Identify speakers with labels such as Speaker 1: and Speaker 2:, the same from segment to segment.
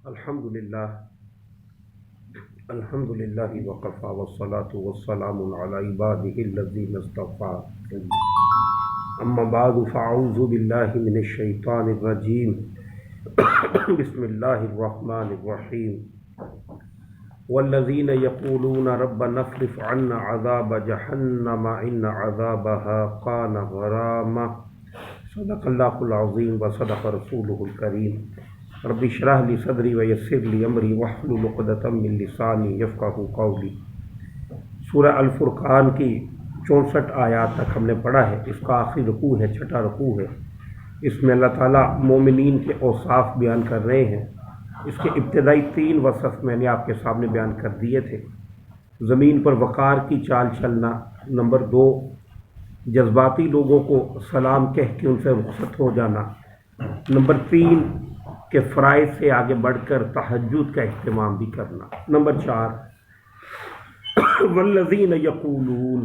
Speaker 1: الحمد للہ وقفا والصلاة والسلام علی عباده الذین اصطفى اما بعد فاعوذ باللہ من الشیطان الرجیم بسم اللہ الرحمن الرحیم والذین یقولون ربنا اصرف عنا عذاب جہنم ان عذابها کان غراما صدق اللہ العظیم وصدق رسولہ الکریم رب اشرح لی صدری ویسر لی امری واحلل عقدۃ من لسانی یفقہوا قولی۔ سورہ الفرقان کی 64 آیات تک ہم نے پڑھا ہے۔ اس کا آخری رکوع ہے، چھٹا رکوع ہے۔ اس میں اللہ تعالیٰ مومنین کے اوصاف بیان کر رہے ہیں۔ اس کے ابتدائی 3 وصف میں نے آپ کے سامنے بیان کر دیے تھے۔ زمین پر وقار کی چال چلنا، نمبر 2 جذباتی لوگوں کو سلام کہہ کے ان سے رخصت ہو جانا، نمبر 3 کہ فرائض سے آگے بڑھ کر تہجد کا اہتمام بھی کرنا، نمبر 4 والذین یقولون،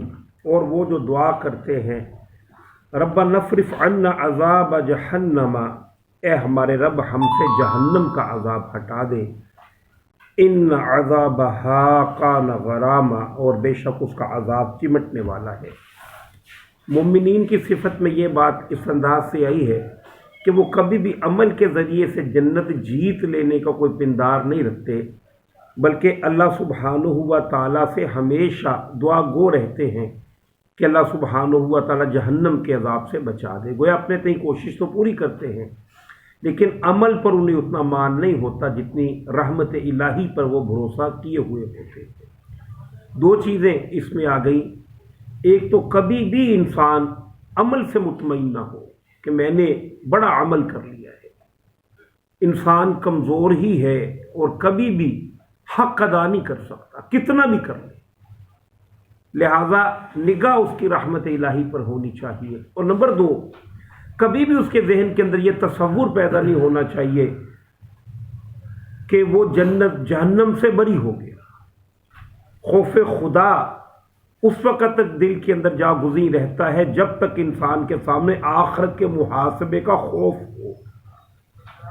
Speaker 1: اور وہ جو دعا کرتے ہیں ربنا اصرف عنا عذاب جہنم، اے ہمارے رب ہم سے جہنم کا عذاب ہٹا دے، ان عذابها کان غراما، اور بے شک اس کا عذاب چمٹنے والا ہے۔ مومنین کی صفت میں یہ بات اس انداز سے آئی ہے کہ وہ کبھی بھی عمل کے ذریعے سے جنت جیت لینے کا کوئی پندار نہیں رکھتے، بلکہ اللہ سبحانہ و تعالیٰ سے ہمیشہ دعا گو رہتے ہیں کہ اللہ سبحانہ و تعالیٰ جہنم کے عذاب سے بچا دے۔ گویا اپنے تئیں کوشش تو پوری کرتے ہیں، لیکن عمل پر انہیں اتنا مان نہیں ہوتا جتنی رحمت الہی پر وہ بھروسہ کیے ہوئے ہوتے ہیں۔ 2 چیزیں اس میں آ گئیں۔ ایک تو کبھی بھی انسان عمل سے مطمئن نہ ہو کہ میں نے بڑا عمل کر لیا ہے۔ انسان کمزور ہی ہے اور کبھی بھی حق ادا نہیں کر سکتا، کتنا بھی کر لے۔ لہذا نگاہ اس کی رحمت الہی پر ہونی چاہیے۔ اور نمبر 2 کبھی بھی اس کے ذہن کے اندر یہ تصور پیدا نہیں ہونا چاہیے کہ وہ جنت جہنم سے بری ہو گیا۔ خوف خدا اس وقت تک دل کے اندر جا گزین رہتا ہے جب تک انسان کے سامنے آخرت کے محاسبے کا خوف ہو،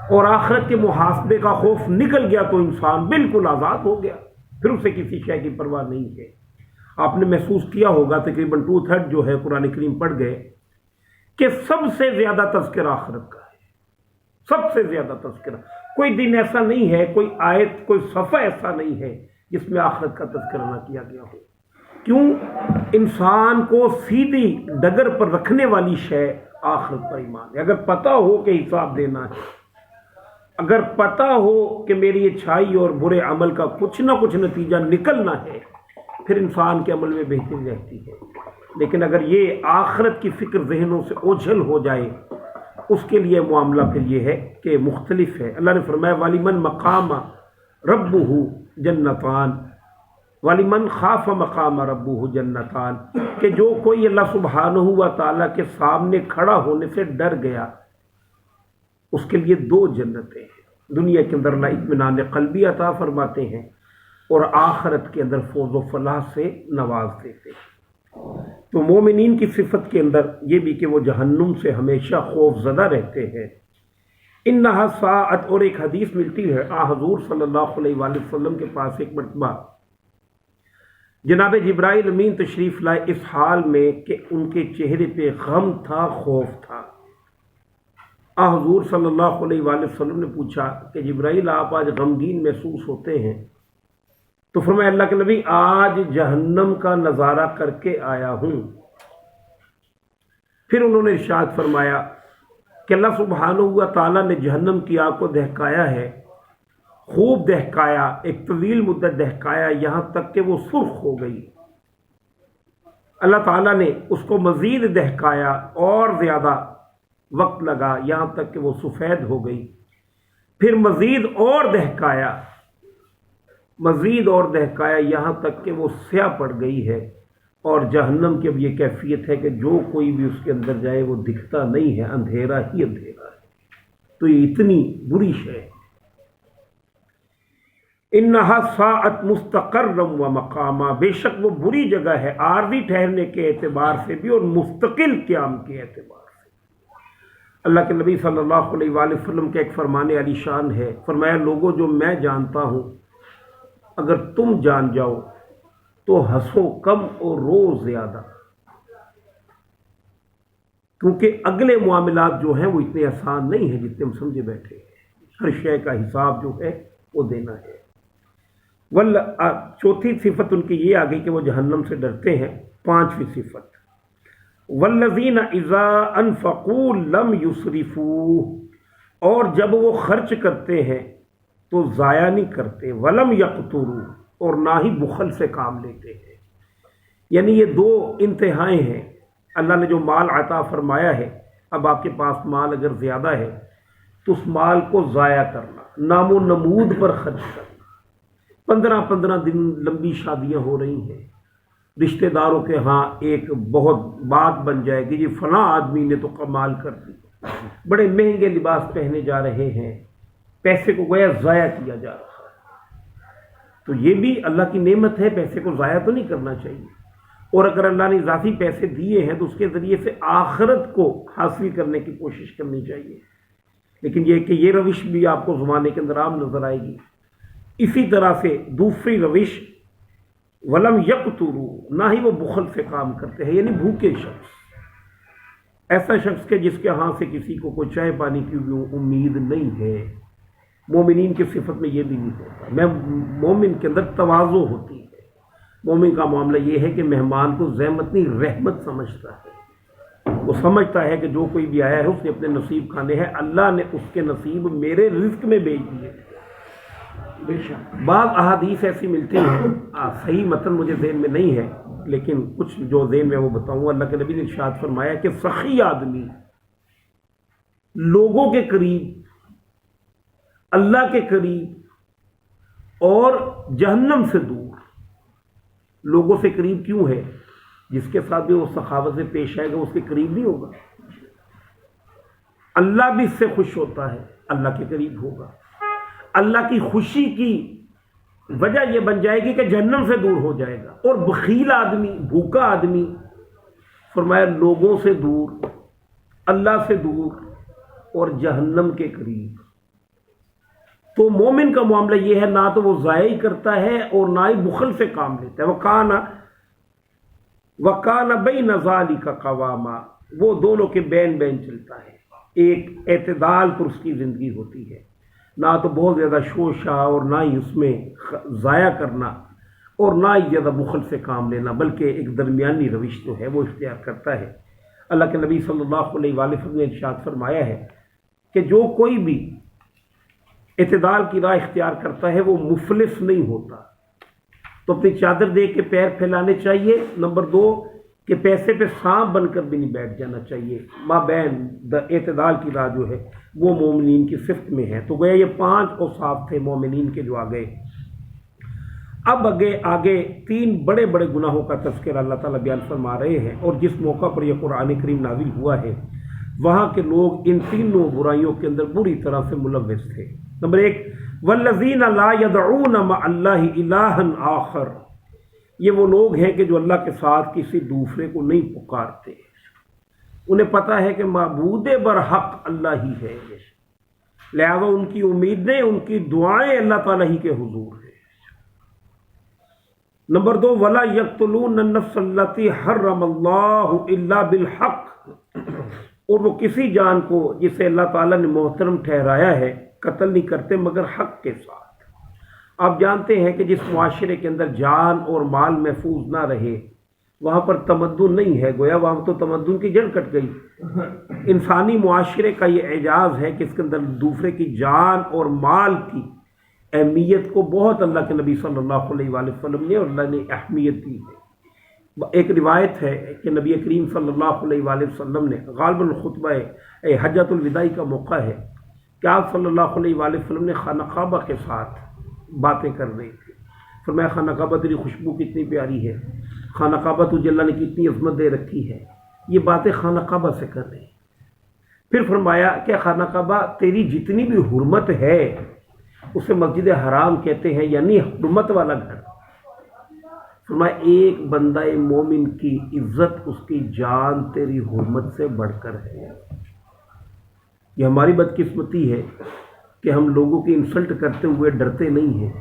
Speaker 1: اور آخرت کے محاسبے کا خوف نکل گیا تو انسان بالکل آزاد ہو گیا، پھر اسے کسی شے کی پرواہ نہیں ہے۔ آپ نے محسوس کیا ہوگا تقریباً 2/3 جو ہے قرآن کریم پڑھ گئے کہ سب سے زیادہ تذکرہ آخرت کا ہے، سب سے زیادہ تذکرہ۔ کوئی دن ایسا نہیں ہے، کوئی آیت، کوئی صفحہ ایسا نہیں ہے جس میں آخرت کا تذکرہ نہ کیا گیا ہو۔ کیوں؟ انسان کو سیدھی ڈگر پر رکھنے والی شے آخرت پر ایمان ہے۔ اگر پتہ ہو کہ حساب دینا ہے، اگر پتہ ہو کہ میری اچھائی اور برے عمل کا کچھ نہ کچھ نتیجہ نکلنا ہے، پھر انسان کے عمل میں بہتری رہتی ہے۔ لیکن اگر یہ آخرت کی فکر ذہنوں سے اوجھل ہو جائے، اس کے لیے معاملہ پھر یہ ہے کہ مختلف ہے۔ اللہ نے فرمایا وَلِمَنْ مَقَامَ رَبُّهُ جَنَّتَانِ وَلِمَنْ خَافَ مَقَامَ رَبُّهُ جَنَّتَانِ، کہ جو کوئی اللہ سبحانہ و تعالیٰ کے سامنے کھڑا ہونے سے ڈر گیا، اس کے لیے 2 جنتیں ہیں۔ دنیا کے اندر اللہ اطمینان قلبی عطا فرماتے ہیں اور آخرت کے اندر فوز و فلاح سے نواز دیتے ہیں۔ تو مومنین کی صفت کے اندر یہ بھی کہ وہ جہنم سے ہمیشہ خوف زدہ رہتے ہیں۔ انہا ساعت، اور ایک حدیث ملتی ہے حضور صلی اللہ علیہ وآلہ وسلم کے پاس ایک مرتبہ جناب جبرائیل امین تشریف لائے، اس حال میں کہ ان کے چہرے پہ غم تھا، خوف تھا۔ حضور صلی اللہ علیہ وآلہ وسلم نے پوچھا کہ جبرائیل آپ آج غمگین محسوس ہوتے ہیں؟ تو فرمایا اللہ کے نبی آج جہنم کا نظارہ کر کے آیا ہوں۔ پھر انہوں نے ارشاد فرمایا کہ اللہ سبحانہ و تعالیٰ نے جہنم کی آگ کو دہکایا ہے، خوب دہکایا، ایک طویل مدت دہکایا، یہاں تک کہ وہ سرخ ہو گئی۔ اللہ تعالیٰ نے اس کو مزید دہکایا اور زیادہ وقت لگا، یہاں تک کہ وہ سفید ہو گئی۔ پھر مزید اور دہکایا، مزید اور دہکایا، یہاں تک کہ وہ سیاہ پڑ گئی ہے۔ اور جہنم کی اب یہ کیفیت ہے کہ جو کوئی بھی اس کے اندر جائے وہ دکھتا نہیں ہے، اندھیرا ہی اندھیرا ہے۔ تو یہ اتنی بری شے ہے۔ انہا ساعت مستقرا و مقاما، بے شک وہ بری جگہ ہے عارضی ٹھہرنے کے اعتبار سے بھی اور مستقل قیام کے اعتبار سے۔ اللہ کے نبی صلی اللہ علیہ وآلہ وسلم کے ایک فرمان علی شان ہے، فرمایا لوگوں جو میں جانتا ہوں اگر تم جان جاؤ تو ہنسو کم اور رو زیادہ، کیونکہ اگلے معاملات جو ہیں وہ اتنے آسان نہیں ہیں جتنے ہم سمجھے بیٹھے ہیں، ہر شے کا حساب جو ہے وہ دینا ہے۔ چوتھی صفت ان کی یہ آ گئی کہ وہ جہنم سے ڈرتے ہیں۔ پانچویں صفت والذین اذا انفقوا لم یسرفوا، اور جب وہ خرچ کرتے ہیں تو ضائع نہیں کرتے، ولم یقتروا، اور نہ ہی بخل سے کام لیتے ہیں۔ یعنی یہ دو انتہائیں ہیں۔ اللہ نے جو مال عطا فرمایا ہے، اب آپ کے پاس مال اگر زیادہ ہے تو اس مال کو ضائع کرنا، نام و نمود پر خرچ کرنا۔ 15 دن لمبی شادیاں ہو رہی ہیں، رشتہ داروں کے ہاں ایک بہت بات بن جائے گی، یہ فلاں آدمی نے تو کمال کر دی، بڑے مہنگے لباس پہنے جا رہے ہیں، پیسے کو گویا ضائع کیا جا رہا ہے۔ تو یہ بھی اللہ کی نعمت ہے، پیسے کو ضائع تو نہیں کرنا چاہیے، اور اگر اللہ نے اضافی پیسے دیے ہیں تو اس کے ذریعے سے آخرت کو حاصل کرنے کی کوشش کرنی چاہیے۔ لیکن یہ کہ یہ روش بھی آپ کو زمانے کے اندر عام نظر آئے گی۔ اسی طرح سے دوسری روش ولم یقتروا، نہ ہی وہ بخل سے کام کرتے ہیں، یعنی بھوکے شخص، ایسا شخص کہ جس کے ہاں سے کسی کو کوئی چائے پانی کی بھی امید نہیں ہے۔ مومنین کی صفت میں یہ بھی نہیں ہوتا، مومن کے اندر تواضع ہوتی ہے۔ مومن کا معاملہ یہ ہے کہ مہمان کو زحمت نہیں رحمت سمجھتا ہے، وہ سمجھتا ہے کہ جو کوئی بھی آیا ہے اس نے اپنے نصیب کھانے ہیں، اللہ نے اس کے نصیب میرے رزق میں بھیج دیے۔ بعض احادیث ایسی ملتی ہیں، صحیح متن مجھے ذہن میں نہیں ہے لیکن کچھ جو ذہن میں وہ بتاؤں۔ اللہ کے نبی نے ارشاد فرمایا کہ سخی آدمی لوگوں کے قریب، اللہ کے قریب اور جہنم سے دور۔ لوگوں سے قریب کیوں ہے؟ جس کے ساتھ بھی وہ سخاوت سے پیش آئے گا اس کے قریب نہیں ہوگا، اللہ بھی اس سے خوش ہوتا ہے، اللہ کے قریب ہوگا۔ اللہ کی خوشی کی وجہ یہ بن جائے گی کہ جہنم سے دور ہو جائے گا۔ اور بخیل آدمی، بھوکا آدمی، فرمایا لوگوں سے دور، اللہ سے دور اور جہنم کے قریب۔ تو مومن کا معاملہ یہ ہے، نہ تو وہ ضائع کرتا ہے اور نہ ہی بخل سے کام لیتا ہے۔ وَكَانَ بَيْنَ ذَلِكَ قَوَامًا، وہ دونوں کے بین بین چلتا ہے، ایک اعتدال پر اس کی زندگی ہوتی ہے، نہ تو بہت زیادہ شوشہ اور نہ ہی اس میں ضائع کرنا اور نہ ہی زیادہ بخل سے کام لینا، بلکہ ایک درمیانی روش جو ہے وہ اختیار کرتا ہے۔ اللہ کے نبی صلی اللہ علیہ وآلہ وسلم نے ارشاد فرمایا ہے کہ جو کوئی بھی اعتدال کی راہ اختیار کرتا ہے وہ مفلس نہیں ہوتا۔ تو اپنی چادر دے کے پیر پھیلانے چاہیے۔ نمبر 2 کہ پیسے پہ سانپ بن کر بھی نہیں بیٹھ جانا چاہیے۔ مابین اعتدال کی راہ جو ہے وہ مومنین کی صفت میں ہے۔ تو گویا یہ 5 اوصاف تھے مومنین کے جو آگئے۔ اب آگے 3 بڑے بڑے گناہوں کا تذکرہ اللہ تعالیٰ بیان فرما رہے ہیں، اور جس موقع پر یہ قرآن کریم نازل ہوا ہے وہاں کے لوگ ان تینوں برائیوں کے اندر بری طرح سے ملوث تھے۔ نمبر 1 والذین لا یدعون مع اللہ الہا آخر، یہ وہ لوگ ہیں کہ جو اللہ کے ساتھ کسی دوسرے کو نہیں پکارتے، انہیں پتہ ہے کہ معبود برحق اللہ ہی ہے، لہذا ان کی امیدیں، ان کی دعائیں اللہ تعالیٰ ہی کے حضور ہیں۔ نمبر 2 ولا یقتلون النفس التی حرم اللہ الا بالحق، اور وہ کسی جان کو جسے اللہ تعالیٰ نے محترم ٹھہرایا ہے قتل نہیں کرتے مگر حق کے ساتھ۔ آپ جانتے ہیں کہ جس معاشرے کے اندر جان اور مال محفوظ نہ رہے وہاں پر تمدن نہیں ہے، گویا وہاں تو تمدن کی جڑ کٹ گئی۔ انسانی معاشرے کا یہ اعجاز ہے کہ اس کے اندر دوسرے کی جان اور مال کی اہمیت کو بہت اللہ کے نبی صلی اللہ علیہ وآلہ وسلم نے اور اللہ نے اہمیت دی ہے۔ ایک روایت ہے کہ نبی کریم صلی اللہ علیہ وآلہ وسلم نے غالباً خطبہ حجۃ الوداع کا موقع ہے کہ آپ صلی اللہ علیہ وآلہ وسلم نے خانہ کعبہ کے ساتھ باتیں کر رہے تھے۔ فرمایا خانہ کعبہ تیری خوشبو کتنی پیاری ہے، خانہ کعبہ تجھے اللہ نے کتنی عظمت دے رکھی ہے، یہ باتیں خانہ کعبہ سے کر رہے ہیں۔ پھر فرمایا کہ خانہ کعبہ تیری جتنی بھی حرمت ہے اسے مسجد حرام کہتے ہیں، یعنی حرمت والا گھر۔ فرمایا ایک بندہ مومن کی عزت اس کی جان تیری حرمت سے بڑھ کر ہے۔ یہ ہماری بدقسمتی ہے کہ ہم لوگوں کی انسلٹ کرتے ہوئے ڈرتے نہیں ہیں.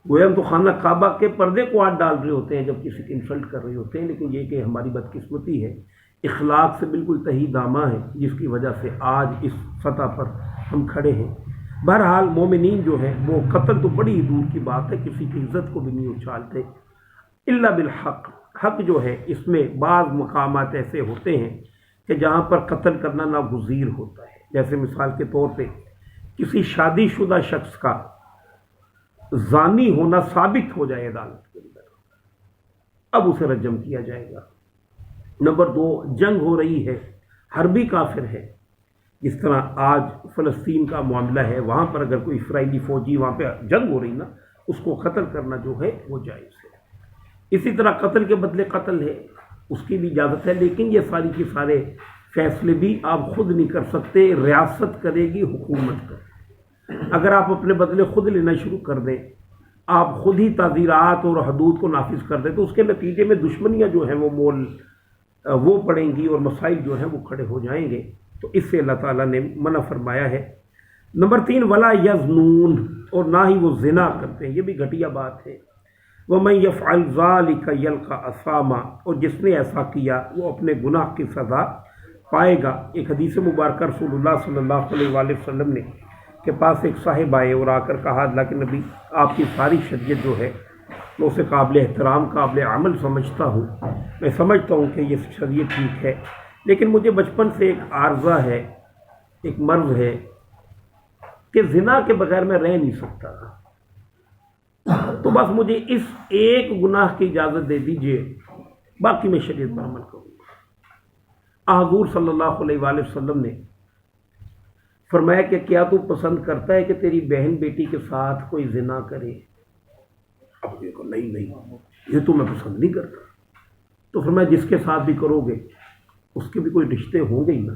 Speaker 1: گویا ہم تو خانہ کعبہ کے پردے کو ہاتھ ڈال رہے ہوتے ہیں جب کسی کی انسلٹ کر رہے ہوتے ہیں، لیکن یہ کہ ہماری بدقسمتی ہے، اخلاق سے بالکل تہی دامہ ہے، جس کی وجہ سے آج اس سطح پر ہم کھڑے ہیں. بہرحال مومنین جو ہیں وہ قتل تو بڑی ہی دور کی بات ہے، کسی کی عزت کو بھی نہیں اچھالتے الا بالحق. حق جو ہے اس میں بعض مقامات ایسے ہوتے ہیں کہ جہاں پر قتل کرنا ناگزیر ہوتا ہے. جیسے مثال کے طور پہ کسی شادی شدہ شخص کا زانی ہونا ثابت ہو جائے عدالت کے اندر، اب اسے رجم کیا جائے گا. نمبر 2، جنگ ہو رہی ہے، حربی کافر ہے، جس طرح آج فلسطین کا معاملہ ہے، وہاں پر اگر کوئی اسرائیلی فوجی وہاں پہ جنگ ہو رہی نا، اس کو قتل کرنا جو ہے وہ جائز ہے. اسی طرح قتل کے بدلے قتل ہے، اس کی بھی اجازت ہے، لیکن یہ ساری کے سارے فیصلے بھی آپ خود نہیں کر سکتے، ریاست کرے گی، حکومت کرے. اگر آپ اپنے بدلے خود لینا شروع کر دیں، آپ خود ہی تعزیرات اور حدود کو نافذ کر دیں، تو اس کے نتیجے میں دشمنیاں جو ہیں وہ پڑیں گی اور مسائل جو ہیں وہ کھڑے ہو جائیں گے. تو اس سے اللہ تعالیٰ نے منع فرمایا ہے. نمبر 3، ولا یزنون، اور نہ ہی وہ زنا کرتے ہیں، یہ بھی گھٹیا بات ہے. وَمَن يَفْعَلْ ذَلِكَ يَلْقَ أَثَامًا، اور جس نے ایسا کیا وہ اپنے گناہ کی سزا پائے گا. ایک حدیث مبارکہ رسول اللہ صلی اللہ علیہ وآلہ وسلم نے کے پاس ایک صاحب آئے اور آ کر کہا، اللہ کے نبی آپ کی ساری شریعت جو ہے میں اسے قابل احترام قابل عمل سمجھتا ہوں، میں سمجھتا ہوں کہ یہ شریعت ٹھیک ہے، لیکن مجھے بچپن سے ایک عارضہ ہے، ایک مرض ہے کہ زنا کے بغیر میں رہ نہیں سکتا، تو بس مجھے اس ایک گناہ کی اجازت دے دیجئے، باقی میں شریعت پر عمل کروں گا. حضور صلی اللہ علیہ وآلہ وسلم نے فرمایا کہ کیا تو پسند کرتا ہے کہ تیری بہن بیٹی کے ساتھ کوئی زنا کرے؟ اب دیکھو، نہیں، یہ تو میں پسند نہیں کرتا. تو فرمایا جس کے ساتھ بھی کرو گے اس کے بھی کوئی رشتے ہوں گے ہی نا.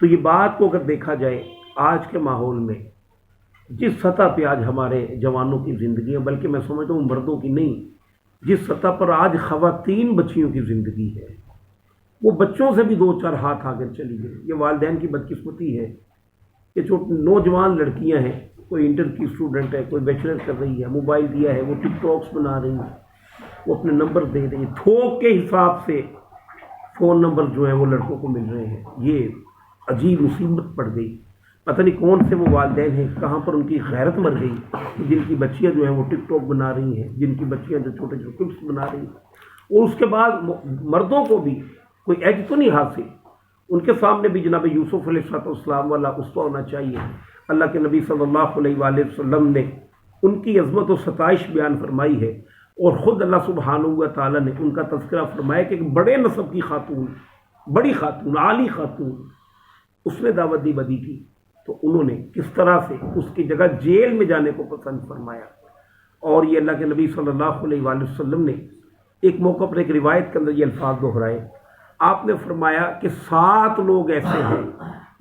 Speaker 1: تو یہ بات کو اگر دیکھا جائے آج کے ماحول میں جس سطح پہ آج ہمارے جوانوں کی زندگی ہے، بلکہ میں سمجھتا ہوں مردوں کی نہیں، جس سطح پر آج خواتین بچیوں کی زندگی ہے، وہ بچوں سے بھی 2-4 ہاتھ آگے چلی گئی. یہ والدین کی بدقسمتی ہے کہ جو نوجوان لڑکیاں ہیں، کوئی انٹر کی اسٹوڈنٹ ہے، کوئی بیچلر کر رہی ہے، موبائل دیا ہے، وہ ٹک ٹاکس بنا رہی ہیں، وہ اپنے نمبر دے رہی ہیں، تھوک کے حساب سے فون نمبر جو ہیں وہ لڑکوں کو مل رہے ہیں. یہ عجیب مصیبت پڑ گئی. پتہ نہیں کون سے وہ والدین ہیں، کہاں پر ان کی غیرت مر گئی، جن کی بچیاں جو ہیں وہ ٹک ٹاک بنا رہی ہیں، جن کی بچیاں جو چھوٹے چھوٹے کلپس بنا رہی ہیں. اور اس کے بعد مردوں کو بھی کوئی ایج تو نہیں حاصل، ان کے سامنے بھی جناب یوسف علیہ السلام والا اسوہ ہونا چاہیے. اللہ کے نبی صلی اللہ علیہ وآلہ وسلم نے ان کی عظمت و ستائش بیان فرمائی ہے، اور خود اللہ سبحانہ و تعالیٰ نے ان کا تذکرہ فرمایا کہ ایک بڑے نسب کی خاتون، بڑی خاتون، عالی خاتون، اس نے دعوت دی بدی کی، تو انہوں نے کس طرح سے اس کی جگہ جیل میں جانے کو پسند فرمایا. اور یہ اللہ کے نبی صلی اللہ علیہ وآلہ وسلم نے ایک موقع پر ایک روایت کے اندر یہ الفاظ دہرائے. آپ نے فرمایا کہ 7 لوگ ایسے ہیں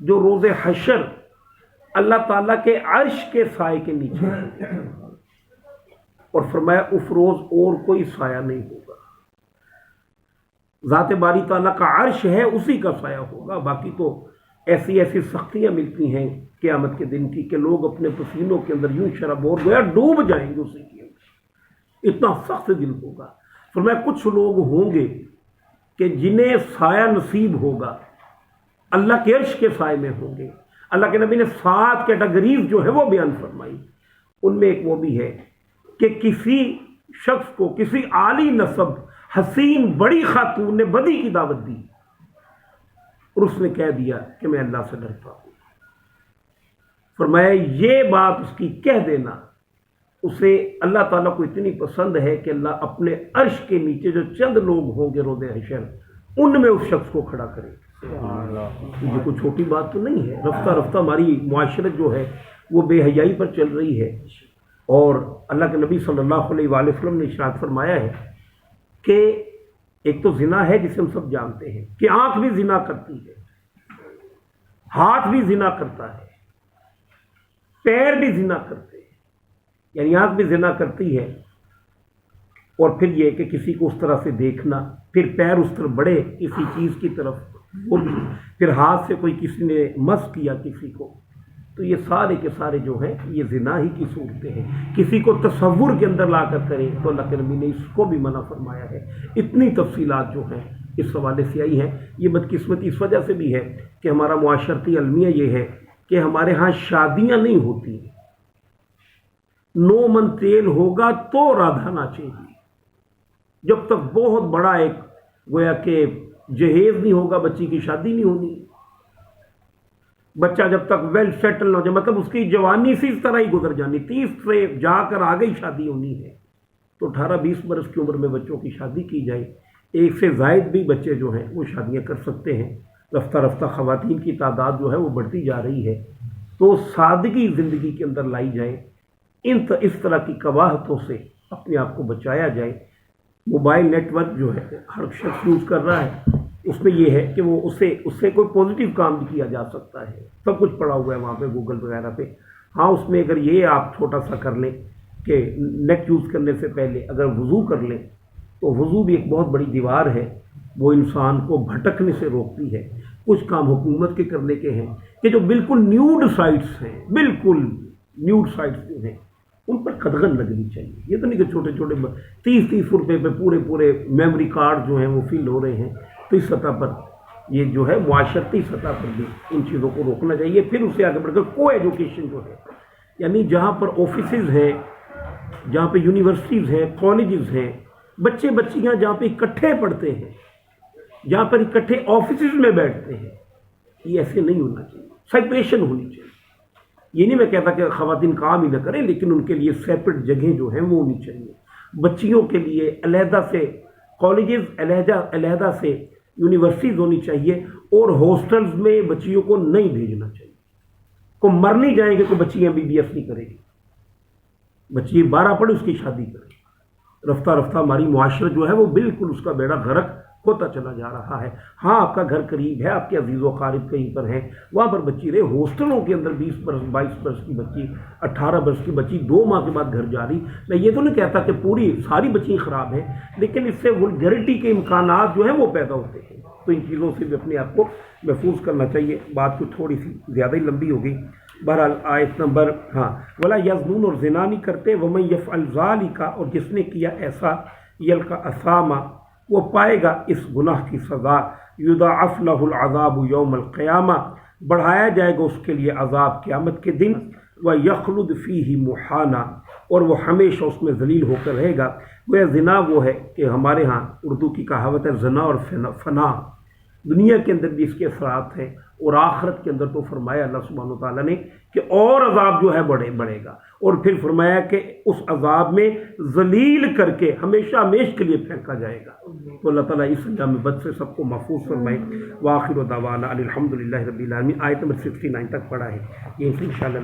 Speaker 1: جو روز حشر اللہ تعالیٰ کے عرش کے سائے کے نیچے ہیں، اور فرمایا اس روز اور کوئی سایہ نہیں ہوگا. ذات باری تعالیٰ کا عرش ہے، اسی کا سایہ ہوگا. باقی تو ایسی سختیاں ملتی ہیں قیامت کے دن کی کہ لوگ اپنے پسینوں کے اندر یوں شرابور گویا ڈوب جائیں گے اسی کے اندر، اتنا سخت دن ہوگا. فرمایا کچھ لوگ ہوں گے کہ جنہیں سایہ نصیب ہوگا، اللہ کے عرش کے سائے میں ہوں گے. اللہ کے نبی نے 7 کیٹیگریز جو ہے وہ بیان فرمائی. ان میں ایک وہ بھی ہے کہ کسی شخص کو کسی عالی نسب حسین بڑی خاتون نے بدی کی دعوت دی اور اس نے کہہ دیا کہ میں اللہ سے ڈرتا ہوں. فرمایا یہ بات اس کی کہہ دینا اسے اللہ تعالیٰ کو اتنی پسند ہے کہ اللہ اپنے عرش کے نیچے جو چند لوگ ہوں گے روز حشر، ان میں اس شخص کو کھڑا کرے. یہ کوئی چھوٹی بات تو نہیں ہے. رفتہ رفتہ ہماری معاشرت جو ہے وہ بے حیائی پر چل رہی ہے، اور اللہ کے نبی صلی اللہ علیہ وآلہ وسلم نے ارشاد فرمایا ہے کہ ایک تو زنا ہے جسے ہم سب جانتے ہیں کہ آنکھ بھی زنا کرتی ہے، ہاتھ بھی زنا کرتا ہے، پیر بھی زنا کرتے ہیں، یعنی آنکھ بھی زنا کرتی ہے. اور پھر یہ کہ کسی کو اس طرح سے دیکھنا، پھر پیر اس طرف بڑھے کسی چیز کی طرف، وہ بھی، پھر ہاتھ سے کوئی کسی نے مس کیا کسی کو، تو یہ سارے کے سارے جو ہیں یہ زنا ہی کی صورتیں ہیں۔ کسی کو تصور کے اندر لا کر کریں تو اللہ کے نبی نے اس کو بھی منع فرمایا ہے۔ اتنی تفصیلات جو ہیں اس حوالے سے آئی ہیں۔ یہ بدقسمتی اس وجہ سے بھی ہے کہ ہمارا معاشرتی المیہ یہ ہے کہ ہمارے ہاں شادیاں نہیں ہوتی، 9 من تیل ہوگا تو رادھا ناچے گی، جب تک بہت بڑا ایک گویا کہ جہیز نہیں ہوگا بچی کی شادی نہیں ہونی۔ بچہ جب تک ویل سیٹل نہ ہو جائے، مطلب اس کی جوانی اسی طرح ہی گزر جانی، 30 سے جا کر آگے ہی شادی ہونی ہے، تو 18-20 برس کی عمر میں بچوں کی شادی کی جائے۔ 1 سے زائد بھی بچے جو ہیں وہ شادیاں کر سکتے ہیں۔ رفتہ رفتہ خواتین کی تعداد جو ہے وہ بڑھتی جا رہی ہے، تو سادگی زندگی کے اندر لائی جائے، اس طرح کی قباحتوں سے اپنے آپ کو بچایا جائے۔ موبائل نیٹ ورک جو ہے ہر شخص یوز کر رہا ہے، اس میں یہ ہے کہ وہ اس سے کوئی پازیٹیو کام بھی کیا جا سکتا ہے، سب کچھ پڑا ہوا ہے وہاں پہ گوگل وغیرہ پہ۔ ہاں اس میں اگر یہ آپ چھوٹا سا کر لیں کہ نیٹ یوز کرنے سے پہلے اگر وضو کر لیں، تو وضو بھی ایک بہت بڑی دیوار ہے، وہ انسان کو بھٹکنے سے روکتی ہے۔ کچھ کام حکومت کے کرنے کے ہیں کہ جو بالکل نیوڈ سائٹس ہیں، بالکل نیوڈ سائٹس جو ہیں ان پر قدغن لگنی چاہیے۔ یہ تو نہیں کہ چھوٹے چھوٹے 30-30 روپے پہ پورے میموری کارڈ جو ہیں وہ فل ہو رہے ہیں، تو اس سطح پر یہ جو ہے معاشرتی سطح پر بھی ان چیزوں کو روکنا چاہیے۔ پھر اس سے آگے بڑھ کر کو ایجوکیشن جو ہے، یعنی جہاں پر آفیسز ہیں، جہاں پہ یونیورسٹیز ہیں، کالجز ہیں، بچے بچیاں جہاں پہ اکٹھے پڑھتے ہیں، جہاں پر اکٹھے آفیسز میں بیٹھتے ہیں، یہ ایسے نہیں ہونا چاہیے، سیپریشن ہونی چاہیے۔ یہ نہیں میں کہتا کہ خواتین کام ہی نہ کریں، لیکن ان کے لیے سیپریٹ جگہیں جو ہیں وہ ہونی چاہیے۔ بچیوں کے لیے علیحدہ سے کالجز، علیحدہ سے یونیورسٹیز ہونی چاہیے، اور ہاسٹلز میں بچیوں کو نہیں بھیجنا چاہیے۔ کو مر نہیں جائیں گے، کوئی بچی MBBS نہیں کرے گی، بچی 12 پڑھے اس کی شادی کرے۔ رفتہ رفتہ ہماری معاشرت جو ہے وہ بالکل اس کا بیڑا غرق ہوتا چلا جا رہا ہے۔ ہاں آپ کا گھر قریب ہے، آپ کے عزیز و اقارب کہیں پر ہیں، وہاں پر بچی رہے، ہاسٹلوں کے اندر 20 برس 22 برس کی بچی، 18 برس کی بچی 2 ماہ کے بعد گھر جا رہی۔ میں یہ تو نہیں کہتا کہ پوری ساری بچیاں خراب ہیں، لیکن اس سے ولگرٹی کے امکانات جو ہیں وہ پیدا ہوتے ہیں، تو ان چیزوں سے بھی اپنے آپ کو محفوظ کرنا چاہیے۔ بات کو تھوڑی سی زیادہ ہی لمبی ہو گئی۔ بہرحال آیت نمبر ولا یزنون، اور زنا نہیں کرتے، ومن یفعل ذلک، اور جس نے کیا ایسا، یلقا اثاما، وہ پائے گا اس گناہ کی سزا، یضاعف لہ العذاب یوم القیامہ، بڑھایا جائے گا اس کے لیے عذاب قیامت کے دن، ویخلد فیہ مہانا، اور وہ ہمیشہ اس میں ذلیل ہو کر رہے گا۔ وہ زنا وہ ہے کہ ہمارے ہاں اردو کی کہاوت ہے زنا اور فنا، دنیا کے اندر بھی اس کے اثرات ہیں، اور آخرت کے اندر تو فرمایا اللہ سبحانہ وتعالیٰ نے کہ اور عذاب جو ہے بڑھے گا، اور پھر فرمایا کہ اس عذاب میں ذلیل کر کے ہمیشہ ہمیش کے لیے پھینکا جائے گا۔ تو اللہ تعالیٰ اس انجام بد سے سب کو محفوظ فرمائے۔ وآخر دعوانا الحمد للہ رب العالمین۔ آیت نمبر 69 تک پڑھا ہے، یہ انشاءاللہ